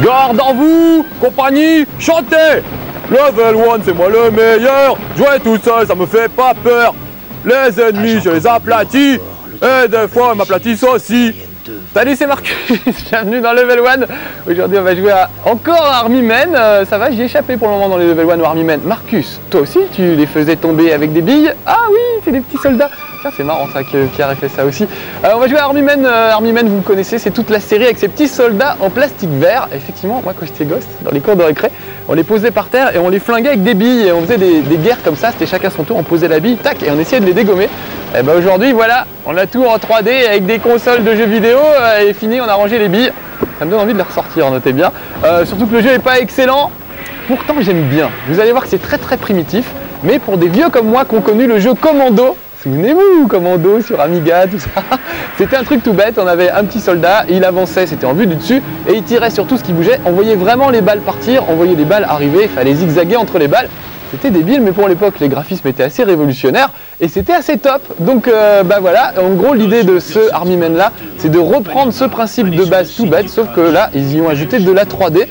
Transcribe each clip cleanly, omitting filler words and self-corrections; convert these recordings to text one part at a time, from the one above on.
Garde en vous, compagnie, chantez. Level 1, c'est moi le meilleur. Jouer tout seul, ça me fait pas peur. Les ennemis, je les aplatis. Et des fois, ils m'aplatissent aussi. Salut, c'est Marcus, bienvenue dans Level 1. Aujourd'hui, on va jouer encore à Army Men. Ça va, j'y ai échappé pour le moment dans les Level 1 ou Army Men. Marcus, toi aussi, tu les faisais tomber avec des billes? Ah oui, c'est des petits soldats. Tiens, c'est marrant ça que Pierre ait fait ça aussi. On va jouer à Army Men. Army Men, vous le connaissez, c'est toute la série avec ces petits soldats en plastique vert. Effectivement, moi, quand j'étais gosse, dans les cours de récré, on les posait par terre et on les flinguait avec des billes. Et on faisait des guerres comme ça, c'était chacun son tour, on posait la bille, tac, et on essayait de les dégommer. Et ben aujourd'hui, voilà, on a tout en 3D avec des consoles de jeux vidéo et fini, on a rangé les billes. Ça me donne envie de les ressortir, notez bien. Surtout que le jeu n'est pas excellent, pourtant j'aime bien. Vous allez voir que c'est très primitif, mais pour des vieux comme moi qui ont connu le jeu Commando, souvenez-vous, Commando sur Amiga, tout ça, c'était un truc tout bête, on avait un petit soldat, il avançait, c'était en vue du dessus, et il tirait sur tout ce qui bougeait, on voyait vraiment les balles partir, on voyait les balles arriver, il fallait zigzaguer entre les balles. C'était débile, mais pour l'époque, les graphismes étaient assez révolutionnaires et c'était assez top. Donc bah voilà, en gros l'idée de ce Army Men là, c'est de reprendre ce principe de base tout bête, sauf que là, ils y ont ajouté de la 3D.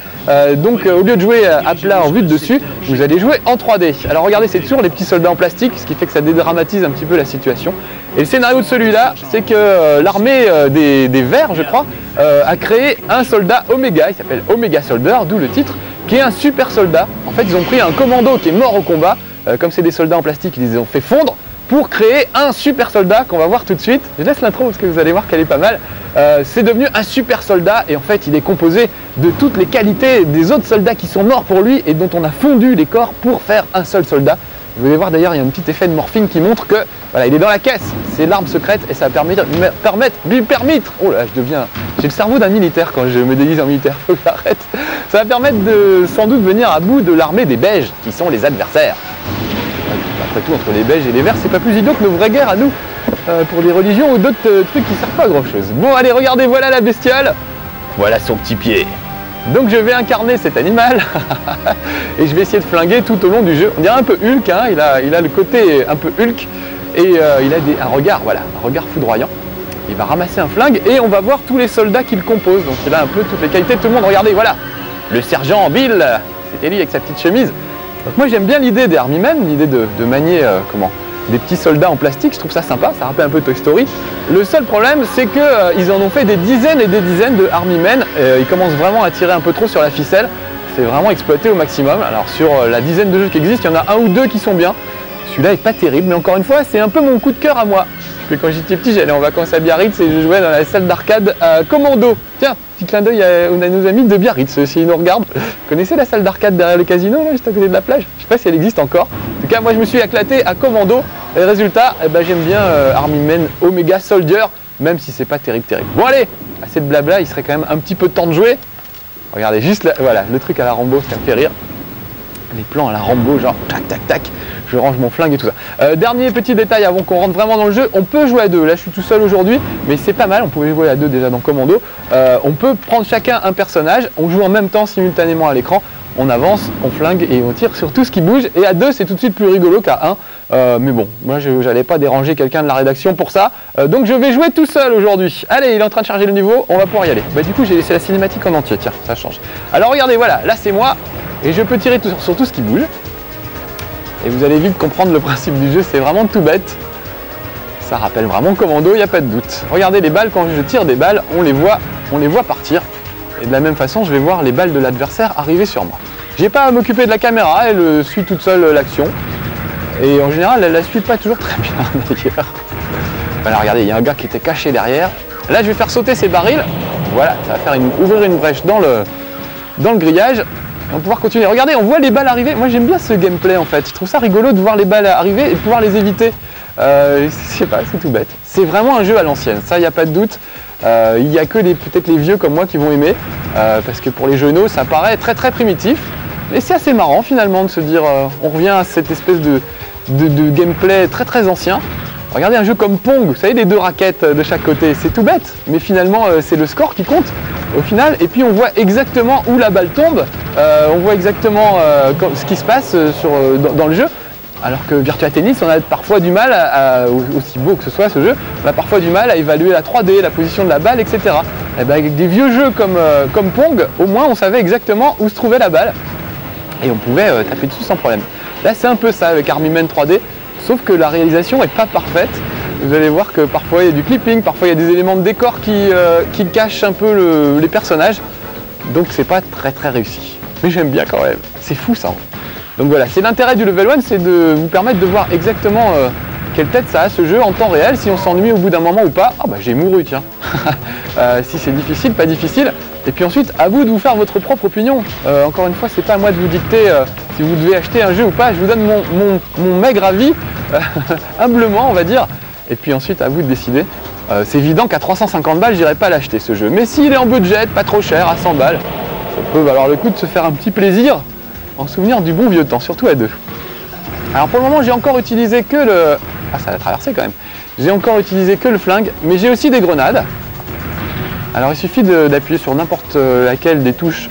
Donc au lieu de jouer à plat en vue de dessus, vous allez jouer en 3D. Alors regardez, c'est toujours les petits soldats en plastique, ce qui fait que ça dédramatise un petit peu la situation. Et le scénario de celui-là, c'est que l'armée des Verts, je crois, a créé un soldat Oméga, il s'appelle Omega Soldier, d'où le titre, qui est un super soldat. En fait, ils ont pris un commando qui est mort au combat, comme c'est des soldats en plastique, ils les ont fait fondre pour créer un super soldat qu'on va voir tout de suite. Je laisse l'intro parce que vous allez voir qu'elle est pas mal. C'est devenu un super soldat et en fait, il est composé de toutes les qualités des autres soldats qui sont morts pour lui et dont on a fondu les corps pour faire un seul soldat. Vous allez voir d'ailleurs, il y a un petit effet de morphine qui montre que voilà, il est dans la caisse. C'est l'arme secrète et ça va lui permettre. Oh là, j'ai le cerveau d'un militaire quand je me déguise en militaire. Faut que j'arrête. Ça va permettre de sans doute venir à bout de l'armée des Belges, qui sont les adversaires. Après tout, entre les Belges et les Verts, c'est pas plus idiot que nos vraies guerres à nous, pour les religions ou d'autres trucs qui servent pas à grand chose. Bon, allez, regardez, voilà la bestiole. Voilà son petit pied. Donc je vais incarner cet animal et je vais essayer de flinguer tout au long du jeu. On dirait un peu Hulk, hein, il a le côté un peu Hulk et il a un regard, voilà, un regard foudroyant. Il va ramasser un flingue et on va voir tous les soldats qui le composent. Donc il a un peu toutes les qualités de tout le monde. Regardez, voilà, le sergent Bill, c'était lui avec sa petite chemise. Donc moi j'aime bien l'idée des Army Men, l'idée de manier des petits soldats en plastique, je trouve ça sympa, ça rappelle un peu Toy Story. Le seul problème, c'est qu'ils en ont fait des dizaines et des dizaines de Army Men. Ils commencent vraiment à tirer un peu trop sur la ficelle. C'est vraiment exploité au maximum. Alors sur la dizaine de jeux qui existent, il y en a un ou deux qui sont bien. Celui-là est pas terrible, mais encore une fois, c'est un peu mon coup de cœur à moi. Parce que quand j'étais petit, j'allais en vacances à Biarritz et je jouais dans la salle d'arcade Commando. Tiens, petit clin d'œil à nos amis de Biarritz, s'ils nous regardent. Vous connaissez la salle d'arcade derrière le casino, là, juste à côté de la plage? Je sais pas si elle existe encore. En tout cas, moi je me suis éclaté à Commando. Et le résultat, eh ben, j'aime bien Army Men Omega Soldier, même si c'est pas terrible. Bon allez, assez de blabla, il serait quand même un petit peu temps de jouer. Regardez, juste là, voilà, le truc à la Rambo, ça me fait rire. Les plans à la Rambo, genre tac tac tac, je range mon flingue et tout ça. Dernier petit détail avant qu'on rentre vraiment dans le jeu, on peut jouer à deux. Là je suis tout seul aujourd'hui, mais c'est pas mal, on pouvait jouer à deux déjà dans Commando. On peut prendre chacun un personnage, on joue en même temps simultanément à l'écran, on avance, on flingue et on tire sur tout ce qui bouge. Et à deux c'est tout de suite plus rigolo qu'à un. Mais bon, moi je n'allais pas déranger quelqu'un de la rédaction pour ça. Donc je vais jouer tout seul aujourd'hui. Allez, il est en train de charger le niveau, on va pouvoir y aller. Bah du coup j'ai laissé la cinématique en entier, tiens, ça change. Alors regardez, voilà, là c'est moi. Et je peux tirer sur tout ce qui bouge. Et vous allez vite comprendre le principe du jeu, c'est vraiment tout bête. Ça rappelle vraiment Commando, il n'y a pas de doute. Regardez les balles, quand je tire des balles, on les voit partir. Et de la même façon, je vais voir les balles de l'adversaire arriver sur moi. J'ai pas à m'occuper de la caméra, elle suit toute seule l'action. Et en général, elle la suit pas toujours très bien d'ailleurs. Voilà, regardez, il y a un gars qui était caché derrière. Là, je vais faire sauter ces barils. Voilà, ça va faire ouvrir une brèche dans le grillage. On va pouvoir continuer. Regardez, on voit les balles arriver. Moi j'aime bien ce gameplay en fait. Je trouve ça rigolo de voir les balles arriver et de pouvoir les éviter. Je sais pas, c'est tout bête. C'est vraiment un jeu à l'ancienne, ça il n'y a pas de doute. Il n'y a que peut-être les vieux comme moi qui vont aimer. Parce que pour les jeunes, ça paraît très primitif. Mais c'est assez marrant finalement de se dire, on revient à cette espèce de gameplay très ancien. Regardez un jeu comme Pong, vous savez, les deux raquettes de chaque côté, c'est tout bête. Mais finalement, c'est le score qui compte. Au final, et puis on voit exactement où la balle tombe, on voit exactement ce qui se passe dans le jeu, alors que Virtua Tennis, on a parfois du mal, aussi beau que ce soit ce jeu, on a parfois du mal à évaluer la 3D, la position de la balle, etc. Et ben avec des vieux jeux comme Pong, au moins on savait exactement où se trouvait la balle et on pouvait taper dessus sans problème. Là c'est un peu ça avec Army Men 3D, sauf que la réalisation n'est pas parfaite. Vous allez voir que parfois il y a du clipping, parfois il y a des éléments de décor qui cachent un peu les personnages, donc c'est pas très réussi. Mais j'aime bien quand même, c'est fou ça. Donc voilà, c'est l'intérêt du level 1, c'est de vous permettre de voir exactement quelle tête ça a ce jeu en temps réel, si on s'ennuie au bout d'un moment ou pas. Ah bah j'ai mouru tiens. Si c'est difficile, pas difficile. Et puis ensuite, à vous de vous faire votre propre opinion. Encore une fois, c'est pas à moi de vous dicter si vous devez acheter un jeu ou pas. Je vous donne mon maigre avis, humblement on va dire. Et puis ensuite, à vous de décider. C'est évident qu'à 350 balles, j'irai pas l'acheter ce jeu. Mais s'il est en budget, pas trop cher, à 100 balles, ça peut valoir le coup de se faire un petit plaisir en souvenir du bon vieux temps, surtout à deux. Alors pour le moment, j'ai encore utilisé que le... Ah, ça a traversé quand même. J'ai encore utilisé que le flingue, mais j'ai aussi des grenades. Alors il suffit d'appuyer sur n'importe laquelle des touches,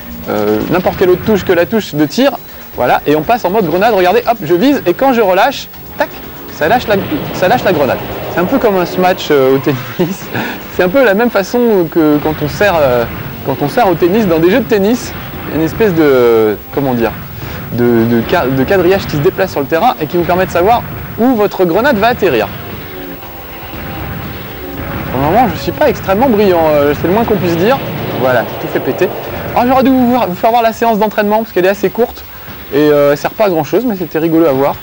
n'importe quelle autre touche que la touche de tir. Voilà, et on passe en mode grenade. Regardez, hop, je vise et quand je relâche, tac, ça lâche la grenade. C'est un peu comme un smash au tennis. C'est un peu la même façon que quand on sert au tennis dans des jeux de tennis. Il y a une espèce de, comment dire, de quadrillage qui se déplace sur le terrain et qui vous permet de savoir où votre grenade va atterrir. Pour le moment, je ne suis pas extrêmement brillant, c'est le moins qu'on puisse dire. Voilà, j'ai tout fait péter. Alors j'aurais dû vous faire voir la séance d'entraînement parce qu'elle est assez courte et elle ne sert pas à grand chose, mais c'était rigolo à voir.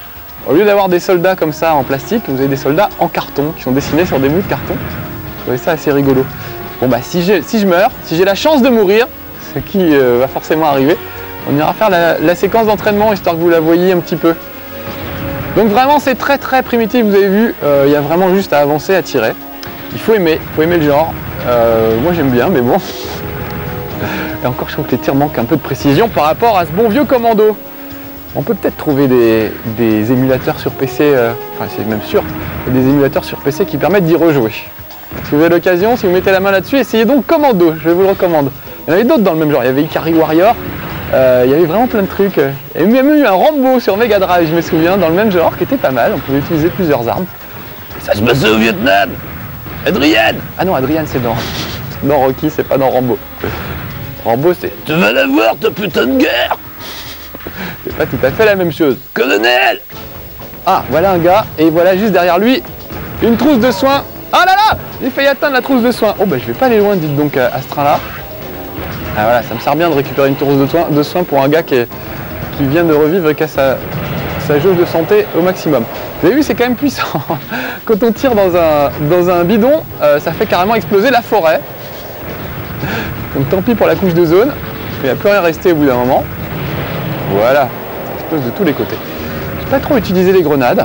Au lieu d'avoir des soldats comme ça en plastique, vous avez des soldats en carton qui sont dessinés sur des bouts de carton. Je trouvais ça assez rigolo. Bon bah si je meurs, si j'ai la chance de mourir, ce qui va forcément arriver, on ira faire la séquence d'entraînement histoire que vous la voyiez un petit peu. Donc vraiment c'est très primitif, vous avez vu, il y a vraiment juste à avancer, à tirer. Il faut aimer le genre. Moi j'aime bien, mais bon. Et encore je trouve que les tirs manquent un peu de précision par rapport à ce bon vieux Commando. On peut peut-être trouver des émulateurs sur PC, enfin c'est même sûr, des émulateurs sur PC qui permettent d'y rejouer. Si vous avez l'occasion, si vous mettez la main là-dessus, essayez donc Commando, je vous le recommande. Il y en avait d'autres dans le même genre, il y avait Ikari Warrior, il y avait vraiment plein de trucs. Il y a même eu un Rambo sur Mega Drive, je me souviens, dans le même genre, qui était pas mal, on pouvait utiliser plusieurs armes. Ça se passait au Vietnam. Adrienne. Ah non, Adrienne c'est dans Rocky, c'est pas dans Rambo. Rambo c'est « Tu vas la voir ta putain de guerre !» C'est pas tout à fait la même chose. Colonel. Ah, voilà un gars, et voilà juste derrière lui, une trousse de soins. Ah là là, j'ai failli atteindre la trousse de soins. Oh bah je vais pas aller loin, dites donc à ce train-là. Ah voilà, ça me sert bien de récupérer une trousse de soins pour un gars qui vient de revivre et qui a sa jauge de santé au maximum. Vous avez vu, c'est quand même puissant. Quand on tire dans un bidon, ça fait carrément exploser la forêt. Donc tant pis pour la couche de zone, il n'y a plus rien resté au bout d'un moment. Voilà, ça explose de tous les côtés. Je n'ai pas trop utilisé les grenades.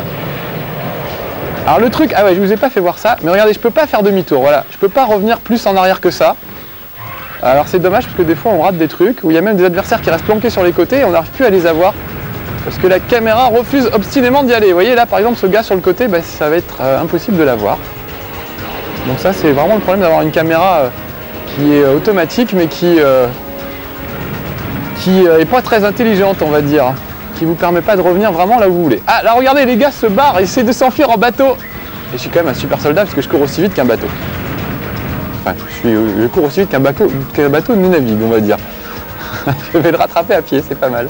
Alors le truc, ah ouais, je vous ai pas fait voir ça, mais regardez, je peux pas faire demi-tour, voilà. Je peux pas revenir plus en arrière que ça. Alors c'est dommage parce que des fois on rate des trucs, où il y a même des adversaires qui restent planqués sur les côtés et on n'arrive plus à les avoir. Parce que la caméra refuse obstinément d'y aller. Vous voyez là par exemple ce gars sur le côté, bah, ça va être impossible de l'avoir. Donc ça c'est vraiment le problème d'avoir une caméra qui est automatique mais qui est pas très intelligente on va dire. Qui vous permet pas de revenir vraiment là où vous voulez. Ah là regardez les gars se barrent et essaient de s'enfuir en bateau. Et je suis quand même un super soldat parce que je cours aussi vite qu'un bateau. Enfin je cours aussi vite qu'un bateau ne navigue on va dire. Je vais le rattraper à pied, c'est pas mal.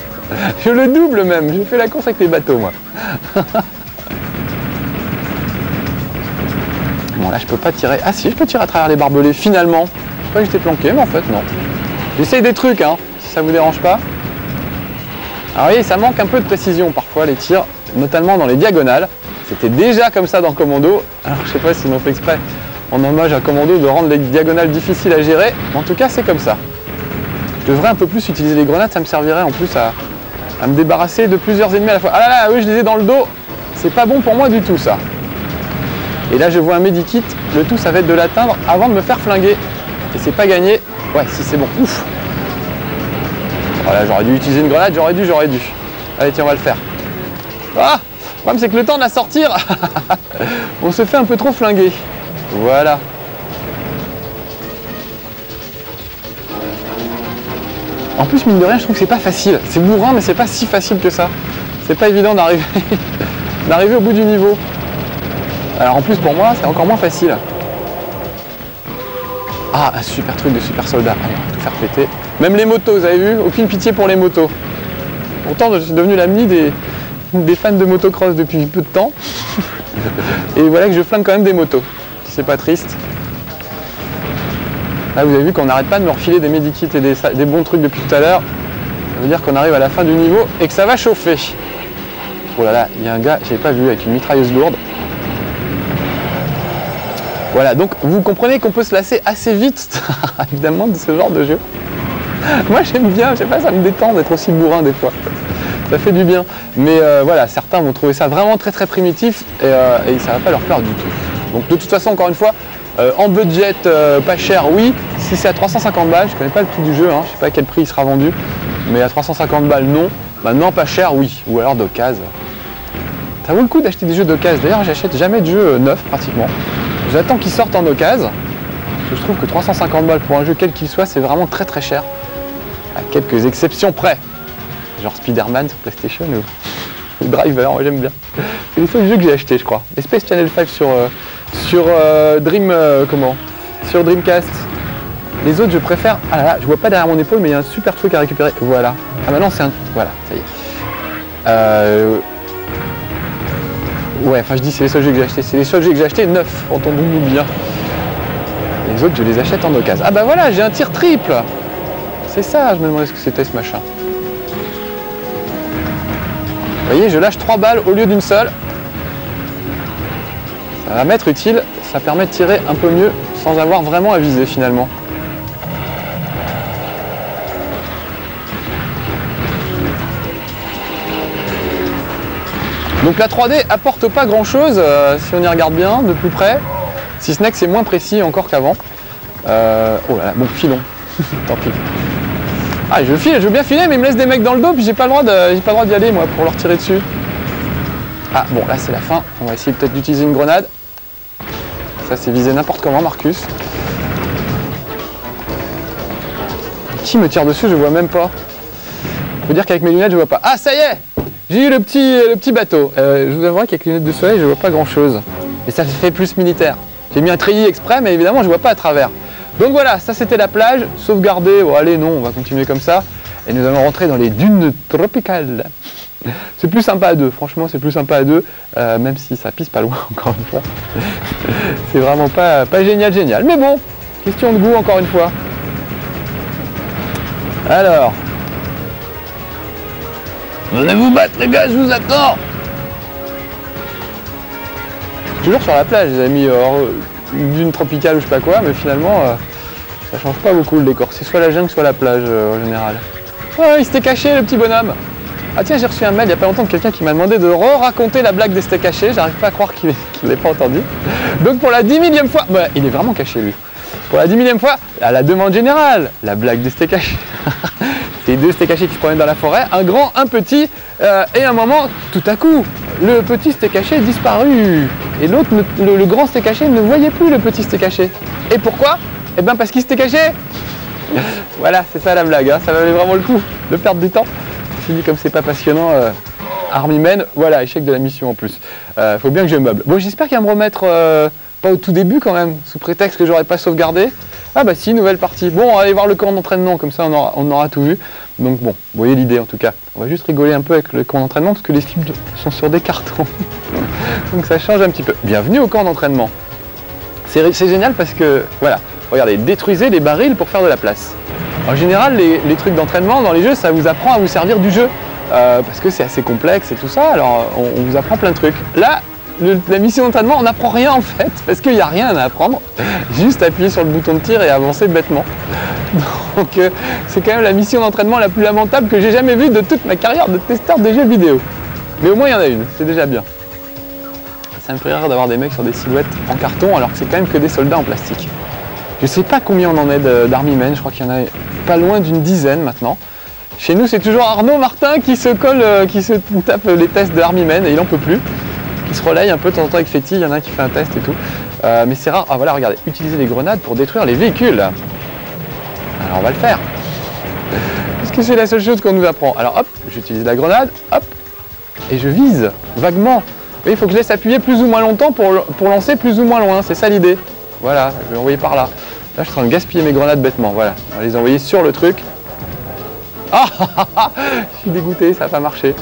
Je le double même, je fais la course avec les bateaux moi. Bon là je peux pas tirer. Ah si je peux tirer à travers les barbelés finalement. Je crois que j'étais planqué mais en fait non. J'essaye des trucs hein, si ça vous dérange pas. Alors vous voyez, ça manque un peu de précision parfois les tirs, notamment dans les diagonales. C'était déjà comme ça dans Commando. Alors je sais pas s'ils ont fait exprès en hommage à Commando de rendre les diagonales difficiles à gérer. Mais en tout cas c'est comme ça. Je devrais un peu plus utiliser les grenades, ça me servirait en plus à me débarrasser de plusieurs ennemis à la fois. Ah là là, oui je les ai dans le dos. C'est pas bon pour moi du tout ça. Et là je vois un medikit, le tout ça va être de l'atteindre avant de me faire flinguer. Et c'est pas gagné. Ouais si c'est bon, ouf. Voilà, j'aurais dû utiliser une grenade, j'aurais dû. Allez, tiens, on va le faire. Ah, le problème, c'est que le temps de la sortir, on se fait un peu trop flinguer. Voilà. En plus, mine de rien, je trouve que c'est pas facile. C'est bourrin, mais c'est pas si facile que ça. C'est pas évident d'arriver au bout du niveau. Alors, en plus, pour moi, c'est encore moins facile. Ah, un super truc de super soldat. Allez, on va tout faire péter. Même les motos, vous avez vu? Aucune pitié pour les motos. Pourtant, je suis devenu l'ami des fans de motocross depuis peu de temps. Et voilà que je flingue quand même des motos. Si c'est pas triste. Là, vous avez vu qu'on n'arrête pas de me refiler des medikits et des bons trucs depuis tout à l'heure. Ça veut dire qu'on arrive à la fin du niveau et que ça va chauffer. Oh là là, il y a un gars, je n'avais pas vu, avec une mitrailleuse lourde. Voilà, donc vous comprenez qu'on peut se lasser assez vite, évidemment, de ce genre de jeu. Moi j'aime bien, je sais pas, ça me détend d'être aussi bourrin des fois. Ça fait du bien. Mais voilà, certains vont trouver ça vraiment très primitif et ça va pas leur plaire du tout. Donc de toute façon, encore une fois, en budget pas cher, oui. Si c'est à 350 balles, je connais pas le prix du jeu, hein, je sais pas à quel prix il sera vendu. Mais à 350 balles, non. Maintenant, pas cher, oui. Ou alors d'occasion. Ça vaut le coup d'acheter des jeux d'occasion. D'ailleurs, j'achète jamais de jeux neufs pratiquement. J'attends qu'ils sortent en occasion. Je trouve que 350 balles pour un jeu quel qu'il soit, c'est vraiment très cher. À quelques exceptions près. Genre Spider-Man sur PlayStation ou Driver, moi j'aime bien. C'est les seuls jeux que j'ai achetés, je crois. Et Space Channel 5 sur Dreamcast. Les autres, je préfère... Ah là là, je vois pas derrière mon épaule, mais il y a un super truc à récupérer. Voilà. Ah maintenant, c'est un... Voilà, ça y est. Ouais, enfin je dis c'est les seuls jeux que j'ai achetés. C'est les seuls jeux que j'ai achetés neufs, entendons-nous bien. Les autres, je les achète en occasion. Ah bah voilà, j'ai un tir triple. C'est ça, je me demandais ce que c'était ce machin. Vous voyez, je lâche 3 balles au lieu d'une seule. Ça va m'être utile, ça permet de tirer un peu mieux sans avoir vraiment à viser finalement. Donc la 3D apporte pas grand chose si on y regarde bien de plus près, si ce n'est que c'est moins précis encore qu'avant. Oh là là, bon filon, tant pis. Ah je veux bien filer mais il me laisse des mecs dans le dos puis j'ai pas le droit d'y aller moi pour leur tirer dessus. Ah bon là c'est la fin, on va essayer peut-être d'utiliser une grenade. Ça c'est visé n'importe comment Marcus. Qui me tire dessus je vois même pas. Faut dire qu'avec mes lunettes je vois pas. Ah ça y est, j'ai eu le petit bateau. Je vous avouerai qu'avec les lunettes de soleil je vois pas grand chose. Et ça fait plus militaire. J'ai mis un treillis exprès mais évidemment je vois pas à travers. Donc voilà, ça c'était la plage, sauvegardée, bon allez non, on va continuer comme ça. Et nous allons rentrer dans les dunes tropicales. C'est plus sympa à deux, franchement c'est plus sympa à deux, même si ça pisse pas loin encore une fois. C'est vraiment pas génial. Mais bon, question de goût encore une fois. Alors. Venez vous battre les gars, je vous attends. Toujours sur la plage, les amis, une dune tropicale ou je sais pas quoi, mais finalement ça change pas beaucoup le décor. C'est soit la jungle, soit la plage en général. Oh, il s'était caché le petit bonhomme. Ah tiens, j'ai reçu un mail il y a pas longtemps de quelqu'un qui m'a demandé de raconter la blague des steaks cachés. J'arrive pas à croire qu'il l'ait pas entendu. Donc pour la 10 000e fois, bah, il est vraiment caché lui. Pour la 10 000e fois, à la demande générale, la blague des steaks cachés. C'est deux steaks cachés qui se promènent dans la forêt, un grand, un petit, et à un moment, tout à coup, le petit steak caché disparu. Et l'autre, le grand steak caché, ne voyait plus le petit steak caché. Et pourquoi? Eh bien parce qu'il s'était caché. Voilà, c'est ça la blague, hein. Ça valait vraiment le coup de perdre du temps. Je me dis comme c'est pas passionnant, Army Men, voilà, échec de la mission en plus. Faut bien que je meuble. Bon, j'espère qu'il va me remettre, pas au tout début quand même, sous prétexte que j'aurais pas sauvegardé. Ah bah si, nouvelle partie. Bon, on va aller voir le camp d'entraînement, comme ça on aura tout vu. Donc bon, vous voyez l'idée en tout cas. On va juste rigoler un peu avec le camp d'entraînement parce que les films sont sur des cartons. Donc ça change un petit peu. Bienvenue au camp d'entraînement. C'est génial parce que, voilà, regardez, détruisez les barils pour faire de la place. En général, les trucs d'entraînement dans les jeux, ça vous apprend à vous servir du jeu. Parce que c'est assez complexe et tout ça, alors on vous apprend plein de trucs. Là, la mission d'entraînement, on n'apprend rien en fait, parce qu'il n'y a rien à apprendre. Juste appuyer sur le bouton de tir et avancer bêtement. Donc c'est quand même la mission d'entraînement la plus lamentable que j'ai jamais vue de toute ma carrière de testeur de jeux vidéo. Mais au moins il y en a une, c'est déjà bien. Ça me fait rire d'avoir des mecs sur des silhouettes en carton alors que c'est quand même que des soldats en plastique. Je sais pas combien on en est d'Army Men, je crois qu'il y en a pas loin d'une dizaine maintenant. Chez nous c'est toujours Arnaud Martin qui se colle, qui se tape les tests de Army Men et il en peut plus. Qui se relaye un peu de temps en temps avec Fetty, il y en a un qui fait un test et tout. Mais c'est rare. Ah voilà, regardez, utiliser les grenades pour détruire les véhicules. Alors on va le faire. Puisque c'est la seule chose qu'on nous apprend. Alors hop, j'utilise la grenade, hop, et je vise vaguement. Oui, il faut que je laisse appuyer plus ou moins longtemps pour lancer plus ou moins loin, c'est ça l'idée. Voilà, je vais envoyer par là. Là, je suis en train de gaspiller mes grenades bêtement. Voilà, on va les envoyer sur le truc. Ah, je suis dégoûté, ça n'a pas marché.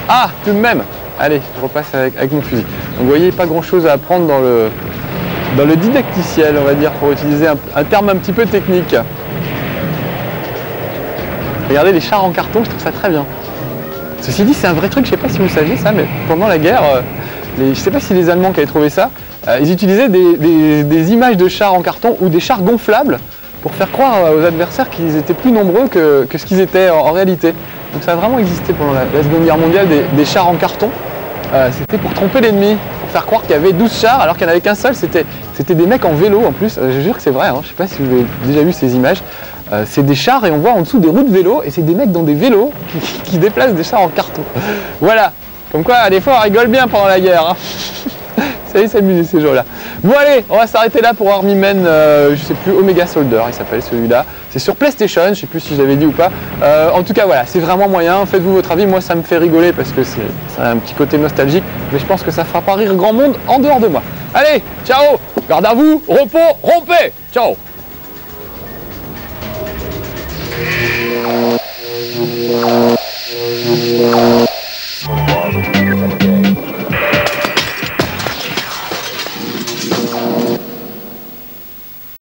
Ah, tout de même. Allez, je repasse avec mon fusil. Donc, vous voyez, pas grand-chose à apprendre dans le didacticiel, on va dire, pour utiliser un terme un petit peu technique. Regardez les chars en carton, je trouve ça très bien. Ceci dit, c'est un vrai truc, je ne sais pas si vous saviez ça, mais pendant la guerre, je ne sais pas si les Allemands qui avaient trouvé ça, ils utilisaient des images de chars en carton ou des chars gonflables pour faire croire aux adversaires qu'ils étaient plus nombreux que ce qu'ils étaient en réalité. Donc ça a vraiment existé pendant la Seconde Guerre mondiale, des chars en carton. C'était pour tromper l'ennemi, pour faire croire qu'il y avait 12 chars alors qu'il n'y en avait qu'un seul. C'était des mecs en vélo en plus, je jure que c'est vrai, hein. Je ne sais pas si vous avez déjà vu ces images. C'est des chars et on voit en dessous des roues de vélo et c'est des mecs dans des vélos qui déplacent des chars en carton. Voilà, comme quoi des fois on rigole bien pendant la guerre. Hein. Ça y est, s'amuser ces jours-là. Bon allez, on va s'arrêter là pour Army Men, je sais plus, Omega Soldier il s'appelle celui-là. C'est sur PlayStation, je sais plus si je l'avais dit ou pas. En tout cas voilà, c'est vraiment moyen, faites-vous votre avis, moi ça me fait rigoler parce que c'est un petit côté nostalgique, mais je pense que ça fera pas rire grand monde en dehors de moi. Allez, ciao, garde à vous, repos, rompez, ciao.